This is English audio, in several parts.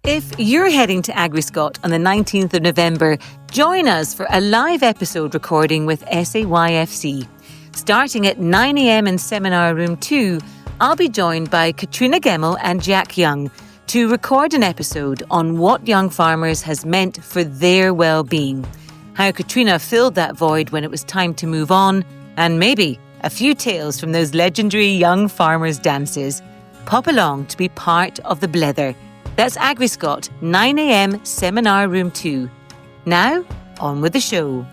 If you're heading to AgriScot on the 19th of November, join us for a live episode recording with SAYFC. Starting at 9 a.m. in Seminar Room 2, I'll be joined by Katrina Gemmell and Jack Young to record an episode on what young farmers has meant for their well-being, how Katrina filled that void when it was time to move on, and maybe a few tales from those legendary young farmers' dances. Pop along to be part of the Blether. That's AgriScot, 9 a.m, Seminar Room 2. Now, on with the show.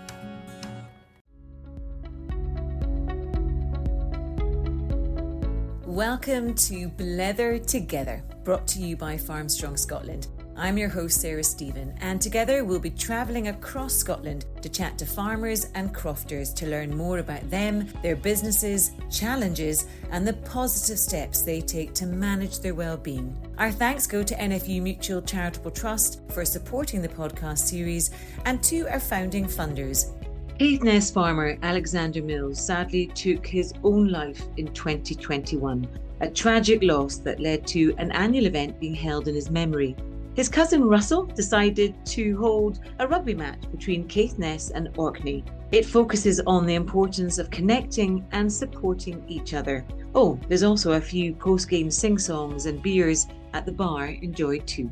Welcome to Blether Together, brought to you by Farmstrong Scotland. I'm your host, Sarah Stephen, and together we'll be travelling across Scotland to chat to farmers and crofters to learn more about them, their businesses, challenges, and the positive steps they take to manage their well-being. Our thanks go to NFU Mutual Charitable Trust for supporting the podcast series and to our founding funders. Caithness farmer Alexander Mills sadly took his own life in 2021, a tragic loss that led to an annual event being held in his memory. His cousin Russell decided to hold a rugby match between Caithness and Orkney. It focuses on the importance of connecting and supporting each other. Oh, there's also a few post-game sing-songs and beers at the bar enjoyed too.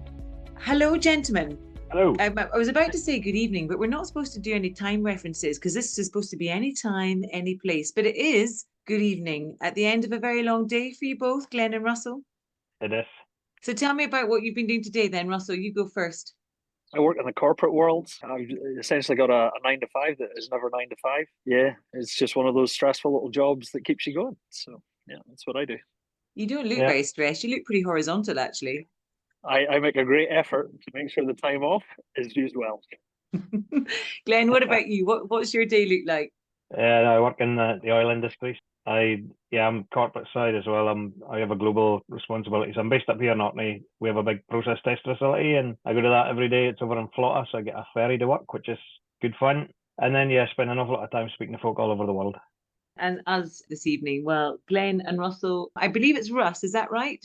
Hello, gentlemen. Hello. I was about to say good evening, but we're not supposed to do any time references because this is supposed to be any time, any place. But it is good evening at the end of a very long day for you both, Glen and Russell. It is. So tell me about what you've been doing today then, Russell. You go first. I work in the corporate world. I've essentially got a 9 to 5 that is never 9 to 5. Yeah, it's just one of those stressful little jobs that keeps you going. So, yeah, that's what I do. You don't look very stressed. You look pretty horizontal, actually. I make a great effort to make sure the time off is used well. Glen, what about you? What's your day look like? I work in the oil industry. I'm corporate side as well. I have a global responsibility. So I'm based up here in Orkney. We have a big process test facility, and I go to that every day. It's over in Flotta, so I get a ferry to work, which is good fun. And then spend an awful lot of time speaking to folk all over the world. And us this evening, well, Glen and Russell, I believe it's Russ, is that right?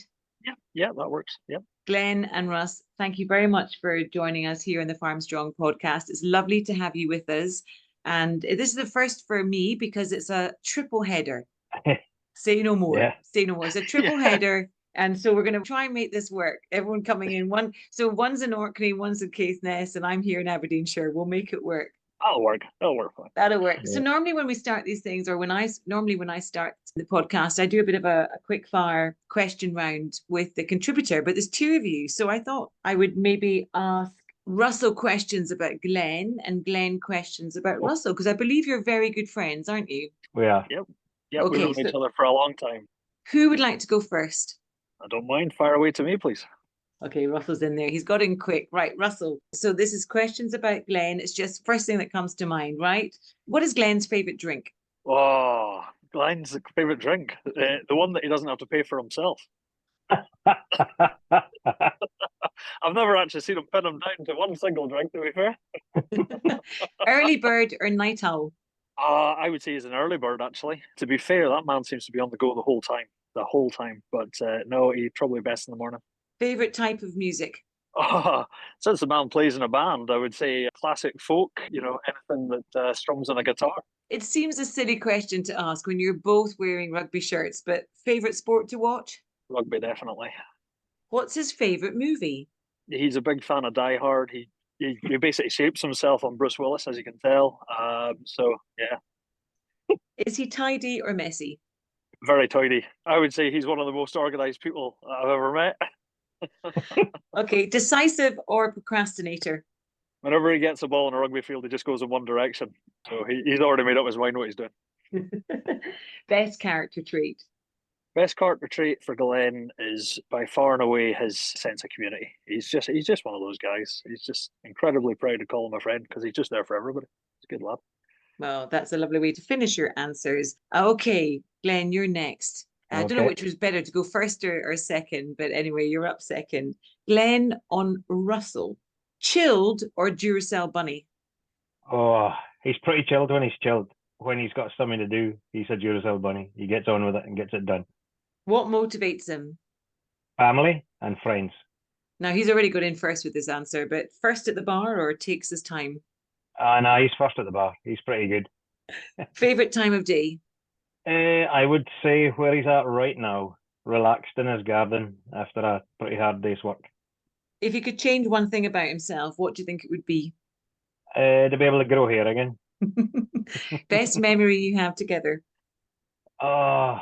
Yeah, that works. Yeah. Glen and Russ, thank you very much for joining us here in the Farmstrong podcast. It's lovely to have you with us. And this is the first for me because it's a triple header. Say no more. Yeah. Say no more. It's a triple header. And so we're going to try and make this work. Everyone coming in. One's in Orkney, one's in Caithness, and I'm here in Aberdeenshire. We'll make it work. That'll work. Fine. That'll work. Yeah. So normally when we start these things, or when I start the podcast, I do a bit of a quick fire question round with the contributor, but there's two of you. So I thought I would maybe ask Russell questions about Glen and Glen questions about Russell, because I believe you're very good friends, aren't you? We are. Yep. Okay, We've known each other for a long time. Who would like to go first? I don't mind. Fire away to me, please. Okay, Russell's in there. He's got in quick. Right, Russell. So this is questions about Glen. It's just first thing that comes to mind, right? What is Glen's favourite drink? Oh, Glenn's favourite drink. The one that he doesn't have to pay for himself. I've never actually seen him pin him down to one single drink, to be fair. Early bird or night owl? I would say he's an early bird, actually. To be fair, that man seems to be on the go the whole time. But no, he's probably best in the morning. Favourite type of music? Oh, since the man plays in a band, I would say classic folk, anything that strums on a guitar. It seems a silly question to ask when you're both wearing rugby shirts, but favourite sport to watch? Rugby, definitely. What's his favourite movie? He's a big fan of Die Hard. He basically shapes himself on Bruce Willis, as you can tell. So, yeah. Is he tidy or messy? Very tidy. I would say he's one of the most organised people I've ever met. Okay, decisive or procrastinator? Whenever he gets a ball in a rugby field, he just goes in one direction. So he's already made up his mind what he's doing. Best character trait? Best character trait for Glen is by far and away his sense of community. He's just one of those guys. He's just incredibly proud to call him a friend because he's just there for everybody. He's a good lad. Well, that's a lovely way to finish your answers. Okay, Glen, you're next. I don't know which was better, to go first or second, but anyway, you're up second. Glen on Russell. Chilled or Duracell bunny? Oh, he's pretty chilled when he's chilled. When he's got something to do, he's a Duracell bunny. He gets on with it and gets it done. What motivates him? Family and friends. Now, he's already got in first with this answer, but first at the bar or takes his time? No, he's first at the bar. He's pretty good. Favourite time of day? I would say where he's at right now, relaxed in his garden after a pretty hard day's work. If you could change one thing about himself, what do you think it would be? To be able to grow hair again. Best memory you have together? Oh,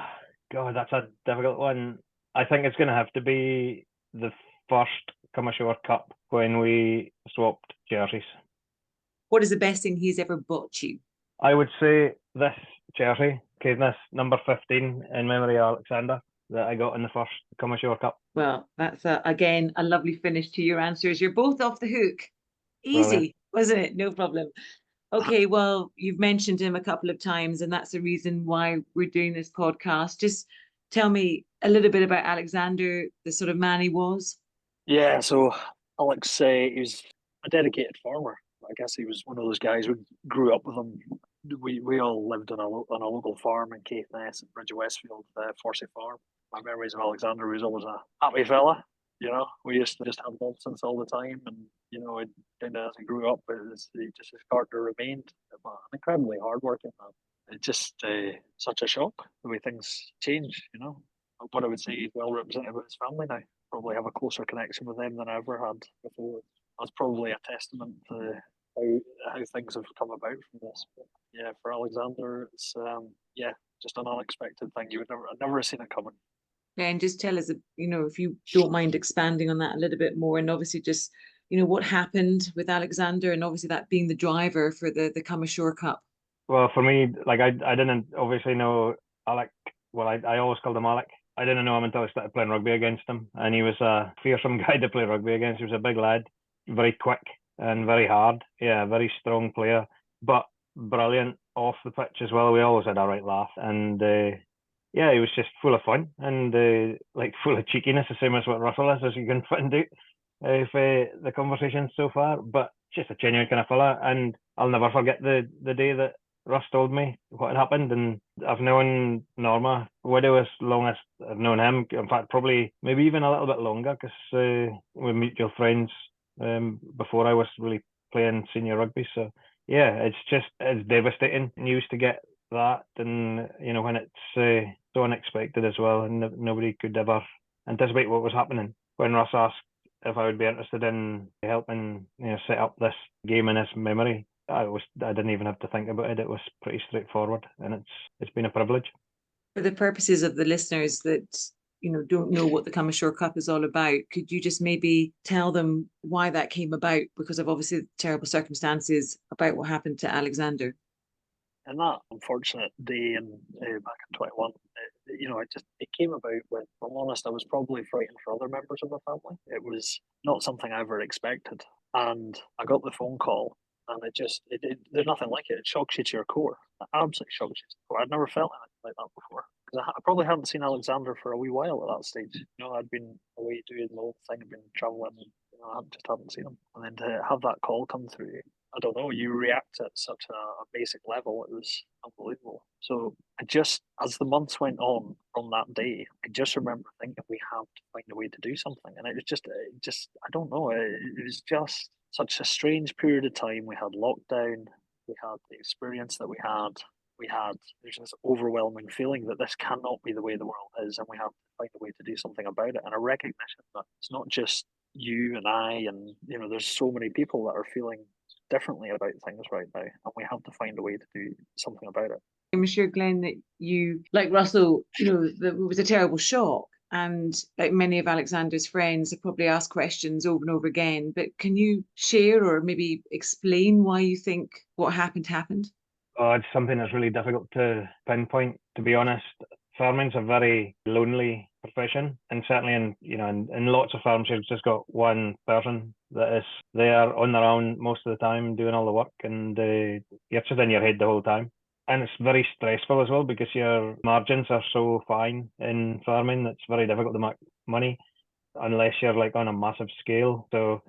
God, that's a difficult one. I think it's going to have to be the first Come Ashore Cup when we swapped jerseys. What is the best thing he's ever bought you? I would say this jersey, Caithness, number 15, in memory of Alexander, that I got in the first Come Ashore Cup. Well, that's, again, a lovely finish to your answers. You're both off the hook. Easy, Brilliant. wasn't it? No problem. Okay, well, you've mentioned him a couple of times, and that's the reason why we're doing this podcast. Just tell me a little bit about Alexander, the sort of man he was. Yeah, so Alex, he was a dedicated farmer. I guess he was one of those guys who grew up with him. We all lived on a local farm in Caithness, Bridge of Westfield, Forsey Farm. My memories of Alexander, he was always a happy fella. We used to just have nonsense all the time, and it kind of as he grew up, his character remained. An incredibly hardworking man. It's just such a shock the way things change. But I would say he's well represented with his family now. Probably have a closer connection with them than I ever had before. That's probably a testament to how things have come about from this. But yeah, for Alexander, it's just an unexpected thing. I'd never seen it coming. Yeah, and just tell us, if you don't mind expanding on that a little bit more, and obviously just, what happened with Alexander, and obviously that being the driver for the Come Ashore Cup. Well, for me, I didn't obviously know Alec. Well, I always called him Alec. I didn't know him until I started playing rugby against him, and he was a fearsome guy to play rugby against. He was a big lad, very quick and very hard. Yeah, very strong player, but brilliant off the pitch as well. We always had a right laugh, and he was just full of fun and full of cheekiness, the same as what Russell is, as you can find out the conversation so far. But just a genuine kind of fella, and I'll never forget the day that Russ told me what had happened, and I've known Norma Widow as long as I've known him. In fact, probably maybe even a little bit longer, because we're mutual friends before I was really playing senior rugby. So yeah, it's devastating news to get that, and when it's so unexpected as well, and nobody could ever anticipate what was happening. When Russ asked if I would be interested in helping set up this game in his memory, I didn't even have to think about it. It was pretty straightforward, and it's been a privilege. For the purposes of the listeners that don't know what the Come Ashore Cup is all about, could you just maybe tell them why that came about, because of obviously terrible circumstances about what happened to Alexander? And that unfortunate day back in 21, it came about when, if I'm honest, I was probably frightened for other members of my family. It was not something I ever expected, and I got the phone call. And there's nothing like it. It shocks you to your core. It absolutely shocks you to your core. I'd never felt anything like that before. Because I probably hadn't seen Alexander for a wee while at that stage. I'd been away doing the whole thing. I'd been travelling. I just hadn't seen him. And then to have that call come through, I don't know, you react at such a basic level. It was unbelievable. So as the months went on from that day, I just remember thinking we have to find a way to do something. And it was just I don't know, it was just such a strange period of time. We had lockdown, we had the experience that we had, there's this overwhelming feeling that this cannot be the way the world is, and we have to find a way to do something about it. And a recognition that it's not just you and I, and there's so many people that are feeling differently about things right now, and we have to find a way to do something about it. I'm sure, Glen, that you, like Russell, it was a terrible shock. And like many of Alexander's friends, have probably asked questions over and over again. But can you share or maybe explain why you think what happened? Oh, it's something that's really difficult to pinpoint, to be honest. Farming's a very lonely profession, and certainly in lots of farms you've just got one person that is there on their own most of the time doing all the work, and you're just in your head the whole time. And it's very stressful as well, because your margins are so fine in farming. It's very difficult to make money unless you're on a massive scale. So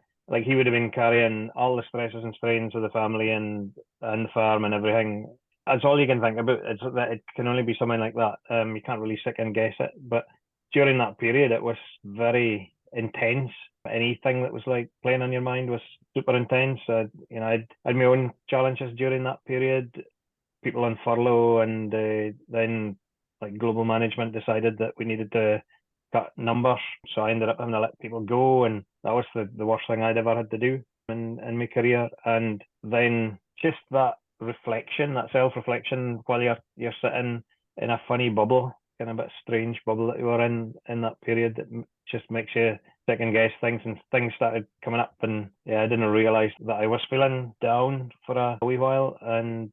he would have been carrying all the stresses and strains of the family and the farm and everything. That's all you can think about. It's that it can only be something like that. You can't really second guess it. But during that period, it was very intense. anything that was like playing on your mind was super intense. I'd had my own challenges during that period, people on furlough, and then like global management decided that we needed to cut numbers. So I ended up having to let people go, and that was the worst thing I'd ever had to do in my career. And then just that reflection, that self-reflection while you're sitting in a funny bubble, kind of a bit strange bubble that you were in that period, that just makes you second guess things, and things started coming up, and I didn't realize that I was feeling down for a wee while. And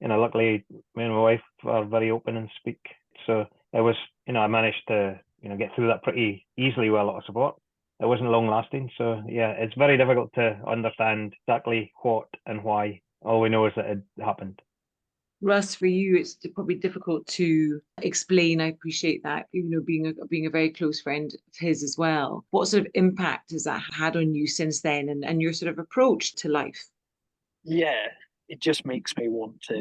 luckily me and my wife are very open and speak, so it was, I managed to get through that pretty easily with a lot of support. It wasn't long lasting, so it's very difficult to understand exactly what and why. All we know is that it happened. Russ, for you, it's probably difficult to explain. I appreciate that, being a very close friend of his as well. What sort of impact has that had on you since then, and your sort of approach to life? Yeah, it just makes me want to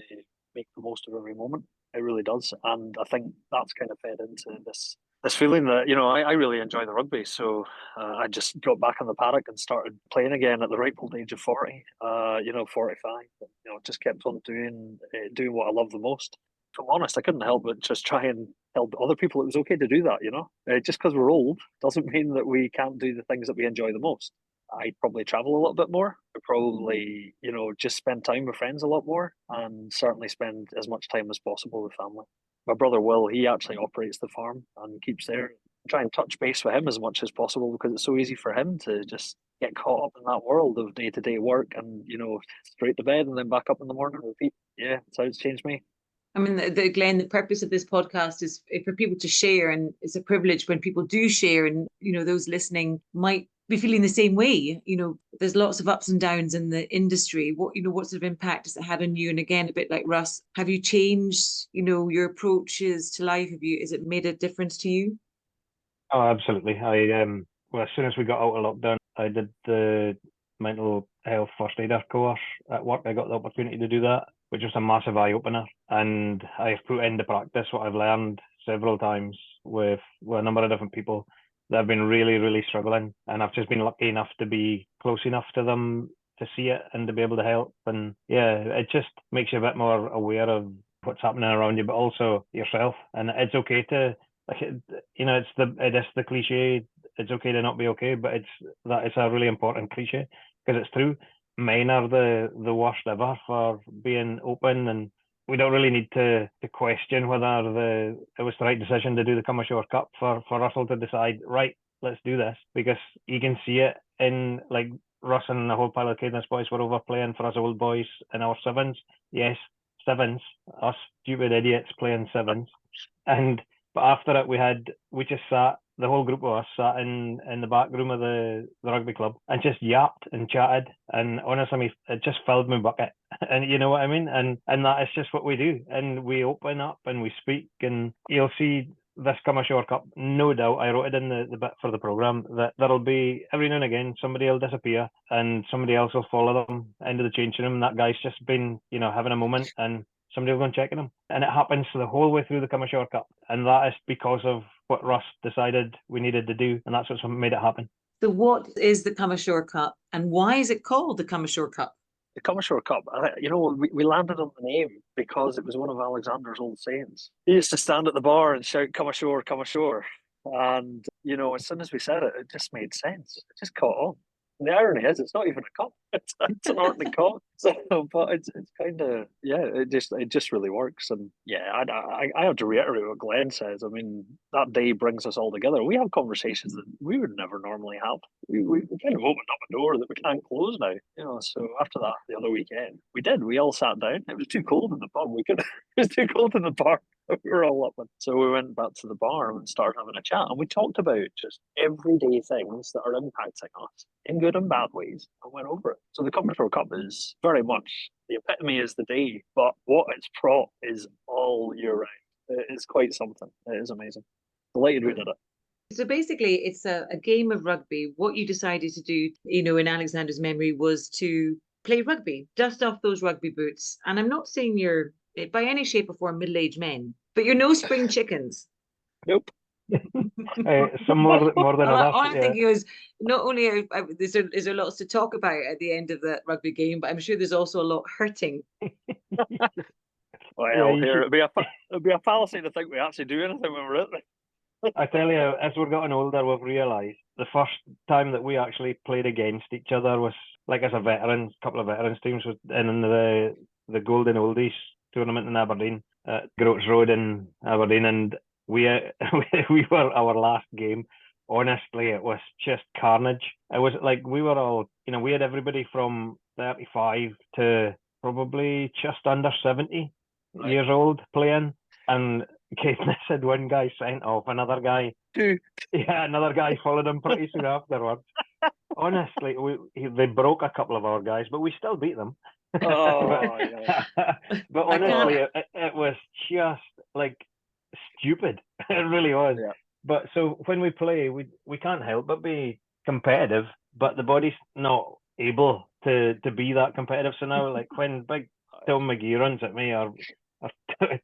make the most of every moment. It really does. And I think that's kind of fed into this feeling that, I really enjoy the rugby. So I just got back on the paddock and started playing again at the ripe old age of 40, 45. Just kept on doing what I love the most. If I'm honest, I couldn't help but just try and tell other people it was okay to do that, Just because we're old doesn't mean that we can't do the things that we enjoy the most. I'd probably travel a little bit more. I'd probably, just spend time with friends a lot more, and certainly spend as much time as possible with family. My brother Will, he actually operates the farm and keeps there. I try and touch base with him as much as possible, because it's so easy for him to just get caught up in that world of day-to-day work and, straight to bed and then back up in the morning and repeat. Yeah, that's how it's changed me. I mean, Glen, the purpose of this podcast is for people to share, and it's a privilege when people do share, and, those listening might be feeling the same way. There's lots of ups and downs in the industry. What sort of impact has it had on you? And again, a bit like Russ, have you changed, your approaches to life? Has it made a difference to you? Oh, absolutely. Well, as soon as we got out of lockdown, I did the mental health first aider course at work. I got the opportunity to do that, which was a massive eye opener. And I've put into practice what I've learned several times with a number of different people that have been really, really struggling. And I've just been lucky enough to be close enough to them to see it and to be able to help. And it just makes you a bit more aware of what's happening around you, but also yourself. And it's okay to, it is the cliche, it's okay to not be okay, but it's a really important cliche, because it's true. Men are the worst ever for being open, and we don't really need to question whether it was the right decision to do the Come Ashore Cup for Russell to decide, right, let's do this, because you can see it in, like, Russ and the whole pile of Caithness boys were over playing for us old boys in our sevens. Yes, sevens, us stupid idiots playing sevens. But after it, we just sat, the whole group of us sat in the back room of the rugby club and just yapped and chatted. And honestly, it just filled my bucket. And you know what I mean? And that is just what we do. And we open up and we speak, and you'll see this Come Ashore Cup, no doubt, I wrote it in the bit for the programme, that there'll be, every now and again, somebody will disappear and somebody else will follow them into the changing room. That guy's just been, having a moment, and somebody will go and check on him. And it happens the whole way through the Come Ashore Cup. And that is because of what Russ decided we needed to do. And that's what's made it happen. So what is the Come Ashore Cup, and why is it called the Come Ashore Cup? The Come Ashore Cup, we landed on the name because it was one of Alexander's old sayings. He used to stand at the bar and shout, "Come ashore, come ashore." And, as soon as we said it, it just made sense. It just caught on. And the irony is, it's not even a cup. It's an Orkney cup. So, but it's kind of, it just really works. And I have to reiterate what Glen says. I mean, that day brings us all together. We have conversations that we would never normally have. We kind of opened up a door that we can't close now. So after that, the other weekend, we all sat down. It was too cold in the pub. It was too cold in the bar. We were all up. So we went back to the bar and started having a chat. And we talked about just everyday things that are impacting us in good and bad ways, and went over it. So the Come Ashore Cup is very much the epitome is the day, but what it's brought is all year round. It is quite something. It is amazing. Delighted we did it. So basically, it's a game of rugby. What you decided to do, in Alexander's memory, was to play rugby, dust off those rugby boots. And I'm not saying you're, by any shape or form, middle-aged men, but you're no spring chickens. Nope. Some more than others. All I'm Yeah. thinking is not only is there lots to talk about at the end of that rugby game, but I'm sure there's also a lot hurting. Well, Yeah, here it'd be a fallacy to think we actually do anything when we're at there. I tell you, as we're getting older, we've realised the first time that we actually played against each other was like as a veterans, couple of veterans teams, in the Golden Oldies tournament in Aberdeen at Groats Road in Aberdeen, and we we were our last game. Honestly, it was just carnage. It was like we were all, we had everybody from 35 to probably just under 70 years old playing, and Caithness had one guy sent off, another guy followed him pretty soon afterwards. Honestly, they broke a couple of our guys, but we still beat them. Oh, yeah. But honestly, it was just like stupid. It really was. Yeah. But so when we play, we can't help but be competitive, but the body's not able to be that competitive. So now, like when big Tom McGee runs at me or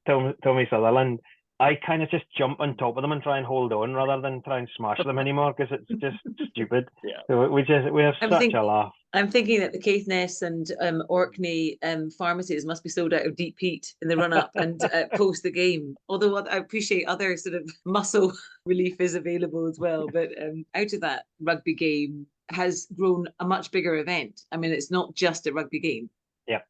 Tommy Sutherland, I kind of just jump on top of them and try and hold on rather than try and smash them anymore, because it's just stupid. Yeah. So we have such a laugh. I'm thinking that the Caithness and Orkney pharmacies must be sold out of deep heat in the run up and post the game. Although I appreciate other sort of muscle relief is available as well. But out of that, rugby game has grown a much bigger event. I mean, it's not just a rugby game. Yeah.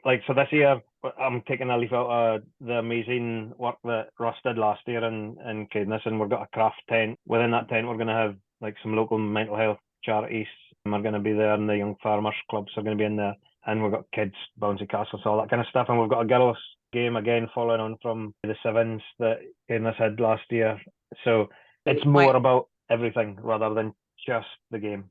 Like, so this year, I'm taking a leaf out of the amazing work that Russ did last year in Caithness, and we've got a craft tent. Within that tent, we're going to have like some local mental health charities. We're going to be there, and the young farmers clubs are going to be in there, and we've got kids, bouncy castles, all that kind of stuff. And we've got a girls game again, following on from the sevens that Caithness had last year. So it's more about everything rather than just the game.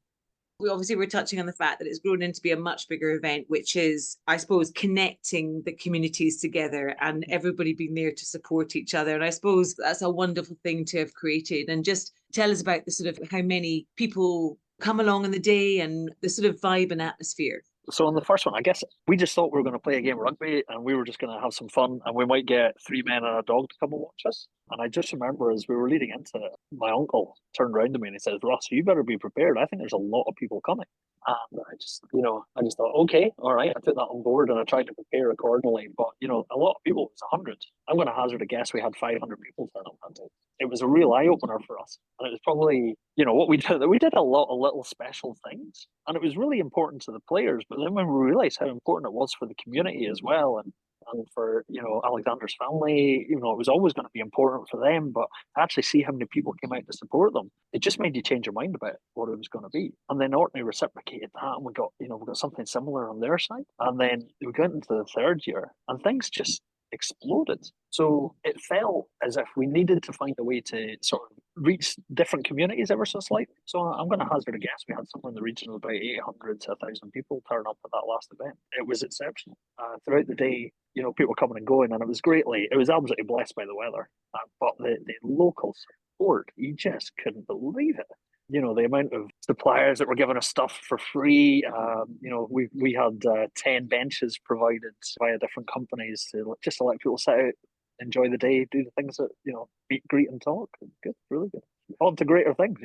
We obviously were touching on the fact that it's grown into be a much bigger event, which is, I suppose, connecting the communities together and everybody being there to support each other. And I suppose that's a wonderful thing to have created. And just tell us about the sort of how many people come along on the day and the sort of vibe and atmosphere. So on the first one, I guess we just thought we were going to play a game of rugby and we were just going to have some fun, and we might get 3 men and a dog to come and watch us. And I just remember as we were leading into it, my uncle turned around to me and he says, "Ross, you better be prepared. I think there's a lot of people coming." And I just thought, okay, all right. I took that on board and I tried to prepare accordingly. But, a lot of people, it was 100. I'm going to hazard a guess we had 500 people turn up that day. It was a real eye-opener for us. And it was probably, what we did. We did a lot of little special things. And it was really important to the players. But then when we realised how important it was for the community as well, and for, Alexander's family, it was always going to be important for them. But to actually see how many people came out to support them, it just made you change your mind about what it was going to be. And then Orkney reciprocated that, and we got something similar on their side. And then we went into the third year, and things just exploded. So it felt as if we needed to find a way to sort of reach different communities ever so slightly. So I'm going to hazard a guess we had somewhere in the region of about 800 to 1,000 people turn up at that last event. It was exceptional. Throughout the day, people coming and going, and it was absolutely blessed by the weather. But the local support, you just couldn't believe it. The amount of suppliers that were giving us stuff for free. We had 10 benches provided via different companies to let people sit out, enjoy the day, do the things that, meet, greet and talk. Good, really good. On to greater things,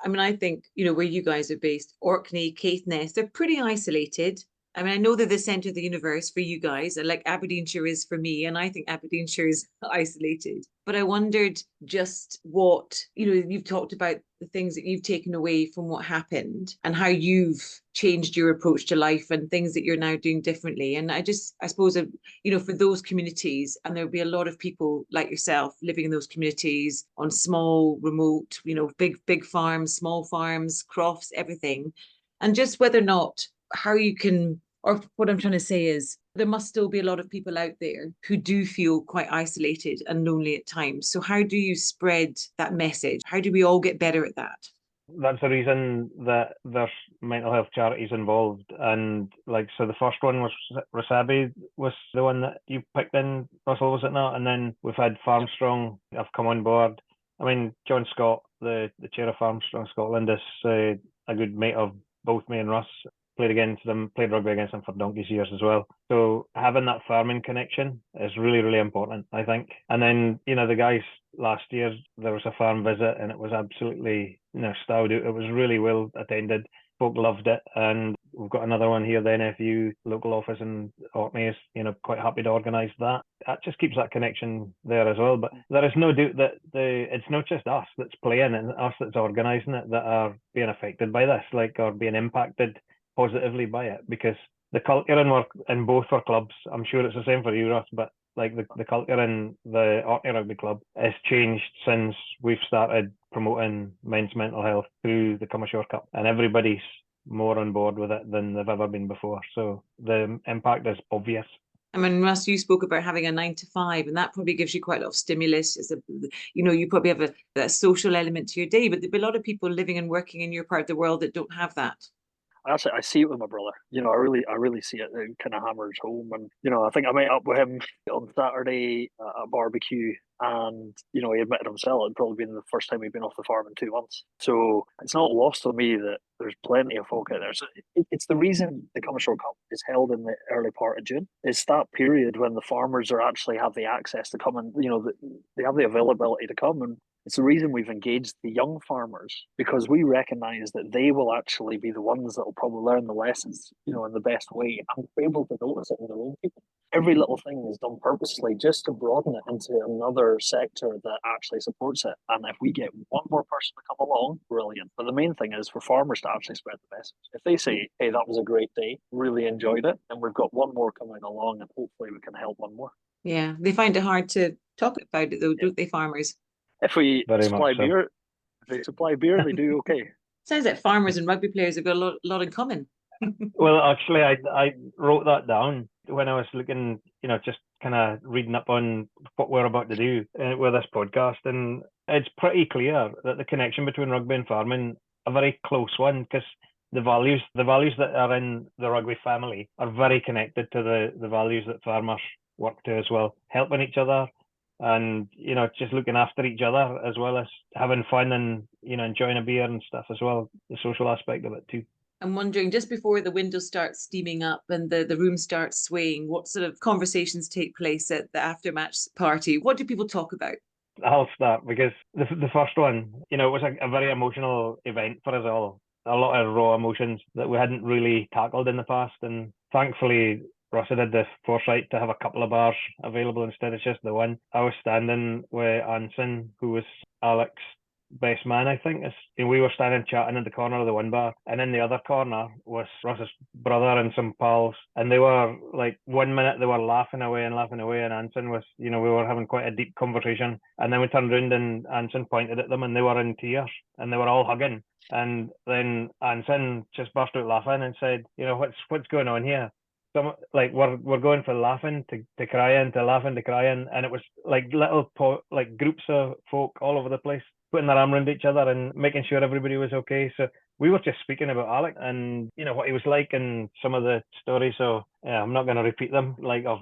I mean, I think, where you guys are based, Orkney, Caithness, they're pretty isolated. I mean, I know they're the centre of the universe for you guys, like Aberdeenshire is for me, and I think Aberdeenshire is isolated. But I wondered just what, you've talked about the things that you've taken away from what happened and how you've changed your approach to life and things that you're now doing differently. And I suppose, for those communities, and there'll be a lot of people like yourself living in those communities on small, remote, big farms, small farms, crofts, everything. And just whether or not how you can, or what I'm trying to say is there must still be a lot of people out there who do feel quite isolated and lonely at times. So how do you spread that message? How do we all get better at that? That's the reason that there's mental health charities involved. And so the first one was RSABI, was the one that you picked in, Russell, was it not? And then we've had Farmstrong have come on board. I mean, John Scott, the chair of Farmstrong Scotland, is a good mate of both me and Russ. played against them, played rugby against them for donkey's years as well. So having that farming connection is really, really important, I think. And then, the guys last year, there was a farm visit and it was absolutely, styled out. It was really well attended. Folk loved it, and we've got another one here. The NFU local office in Orkney is, quite happy to organise that. That just keeps that connection there as well. But there is no doubt that it's not just us that's playing and us that's organising it that are being affected by this, or being impacted positively by it, because the culture in both our clubs, I'm sure it's the same for you, Russ, but the culture in the Orkney Rugby Club has changed since we've started promoting men's mental health through the Come Ashore Cup, and everybody's more on board with it than they've ever been before. So the impact is obvious. I mean, Russ, you spoke about having a 9 to 5, and that probably gives you quite a lot of stimulus. You probably have a social element to your day, but there'll be a lot of people living and working in your part of the world that don't have that. I see it with my brother. I really see it. It kind of hammers home. And, I think I met up with him on Saturday at a barbecue, and, he admitted himself it'd probably been the first time he'd been off the farm in 2 months. So it's not lost on me that there's plenty of folk out there. So it's the reason the Come Ashore Cup is held in the early part of June. It's that period when the farmers actually have the access to come and, they have the availability to come. And it's the reason we've engaged the young farmers, because we recognise that they will actually be the ones that will probably learn the lessons, in the best way, and be able to notice it in their own people. Every little thing is done purposely just to broaden it into another sector that actually supports it. And if we get one more person to come along, brilliant. But the main thing is for farmers to actually spread the message. If they say, hey, that was a great day, really enjoyed it, and we've got one more coming along, and hopefully we can help one more. Yeah, they find it hard to talk about it though, don't they, farmers? If we Very supply much so. beer, they do okay. Sounds like farmers and rugby players have got a lot in common. Well, actually, I wrote that down when I was looking, just kind of reading up on what we're about to do with this podcast. And it's pretty clear that the connection between rugby and farming, a very close one, because the values that are in the rugby family are very connected to the values that farmers work to as well, helping each other, and just looking after each other, as well as having fun and enjoying a beer and stuff as well, the social aspect of it too. I'm wondering, just before the windows start steaming up and the room starts swaying, what sort of conversations take place at the after-match party? What do people talk about? I'll start, because the first one, it was a very emotional event for us all. A lot of raw emotions that we hadn't really tackled in the past, and thankfully Russ had the foresight to have a couple of bars available instead of just the one. I was standing with Anson, who was Alex's best man, I think. We were standing chatting in the corner of the one bar, and in the other corner was Russ's brother and some pals, and they were 1 minute they were laughing away, and Anson was, we were having quite a deep conversation, and then we turned around and Anson pointed at them and they were in tears and they were all hugging, and then Anson just burst out laughing and said, what's going on here? We're going from laughing to crying to laughing to crying, and it was little groups of folk all over the place putting their arm around each other and making sure everybody was okay. So we were just speaking about Alec and what he was like and some of the stories. So yeah, I'm not going to repeat them, of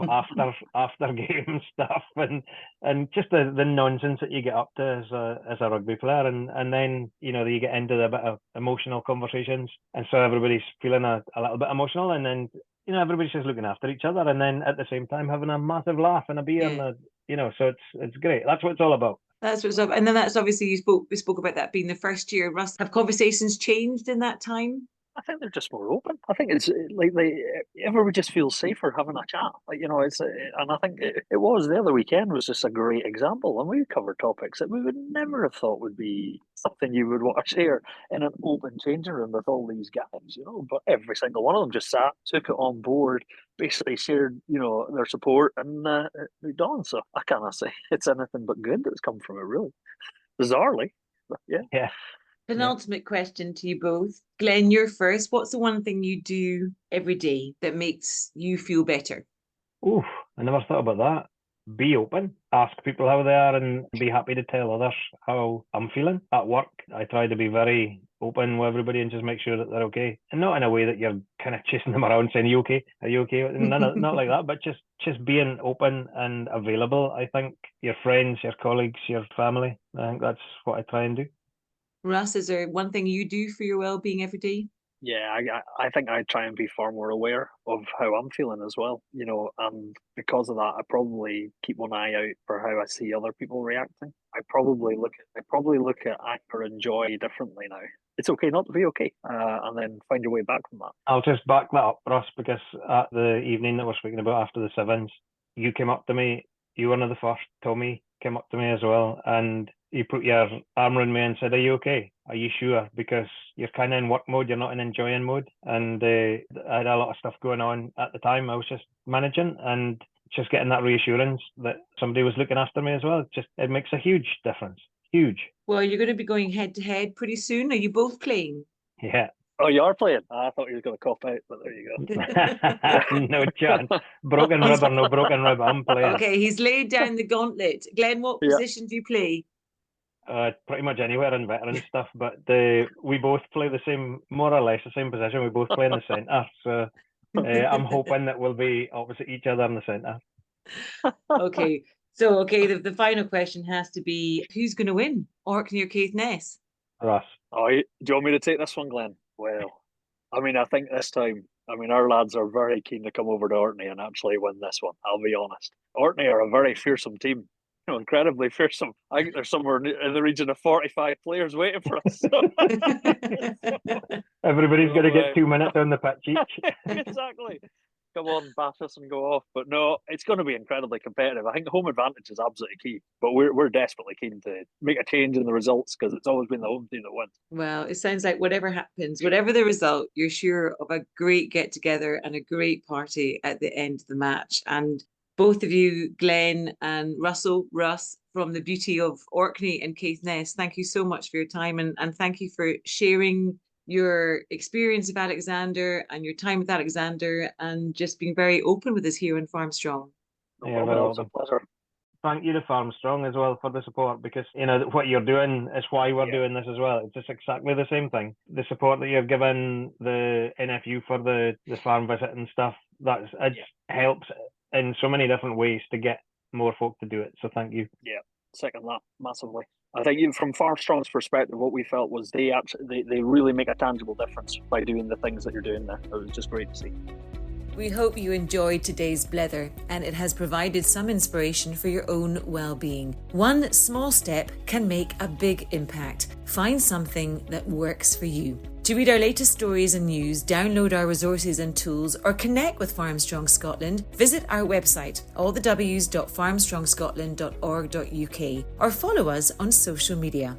after game stuff and just the nonsense that you get up to as a rugby player, and then you get into the bit of emotional conversations, and so everybody's feeling a little bit emotional, and then everybody's just looking after each other, and then at the same time having a massive laugh and a beer, and so it's great. That's what it's all about. That's what's up. And then that's obviously we spoke about that being the first year. Russ, have conversations changed in that time? I think they're just more open. I think it's everybody just feels safer having a chat. And I think it was the other weekend was just a great example. And we covered topics that we would never have thought would be something you would want to share in an open changing room with all these guys, But every single one of them just sat, took it on board, basically shared, their support, and moved on. So I cannot say it's anything but good that's come from it, really. Bizarrely, but yeah. Yeah. Penultimate question to you both. Glen, you're first. What's the one thing you do every day that makes you feel better? Oh, I never thought about that. Be open. Ask people how they are and be happy to tell others how I'm feeling. At work, I try to be very open with everybody and just make sure that they're okay. And not in a way that you're kind of chasing them around saying, Are you okay? Not like that, but just being open and available. I think your friends, your colleagues, your family, I think that's what I try and do. Russ, is there one thing you do for your well-being every day? Yeah, I think I try and be far more aware of how I'm feeling as well, and because of that, I probably keep one eye out for how I see other people reacting. I probably look at anger and joy differently now. It's okay not to be okay, and then find your way back from that. I'll just back that up, Russ, because at the evening that we're speaking about after the Sevens, you came up to me. You were one of the first. Tommy came up to me as well, and you put your arm around me and said, "Are you okay? Are you sure?" Because you're kind of in work mode, you're not in enjoying mode. And I had a lot of stuff going on at the time. I was just managing and just getting that reassurance that somebody was looking after me as well. It makes a huge difference. Huge. Well, you're going to be going head to head pretty soon. Are you both playing? Yeah. Oh, you are playing? I thought you were going to cop out, but there you go. No chance. Broken rib or no broken rib, I'm playing. Okay, he's laid down the gauntlet. Glen, what position do you play? Pretty much anywhere in veteran stuff, but we both play the same, more or less the same position. We both play in the centre, so I'm hoping that we'll be opposite each other in the centre. Okay, so the final question has to be, who's going to win, Orkney or Caithness? Russ. Oh, do you want me to take this one, Glen? Well, I think this time, our lads are very keen to come over to Orkney and actually win this one, I'll be honest. Orkney are a very fearsome team. Incredibly fearsome. I think there's somewhere in the region of 45 players waiting for us. Everybody's going to get 2 minutes on the pitch each. Exactly. Come on, bash us and go off. But no, it's going to be incredibly competitive. I think home advantage is absolutely key. But we're desperately keen to make a change in the results because it's always been the home team that wins. Well, it sounds like whatever happens, whatever the result, you're sure of a great get-together and a great party at the end of the match. And both of you, Glen and Russ, from the beauty of Orkney and Caithness, thank you so much for your time and thank you for sharing your experience of Alexander and your time with Alexander and just being very open with us here on Farmstrong. Yeah, well, it's a pleasure. Thank you to Farmstrong as well for the support because, what you're doing is why we're doing this as well. It's just exactly the same thing. The support that you've given the NFU for the farm visit and stuff, helps in so many different ways to get more folk to do it. So thank you. Yeah, second that massively. I think from Farmstrong's perspective, what we felt was they really make a tangible difference by doing the things that you're doing there. It was just great to see. We hope you enjoyed today's Blether and it has provided some inspiration for your own well-being. One small step can make a big impact. Find something that works for you. To read our latest stories and news, download our resources and tools, or connect with Farmstrong Scotland, visit our website, allthews.farmstrongscotland.org.uk, or follow us on social media.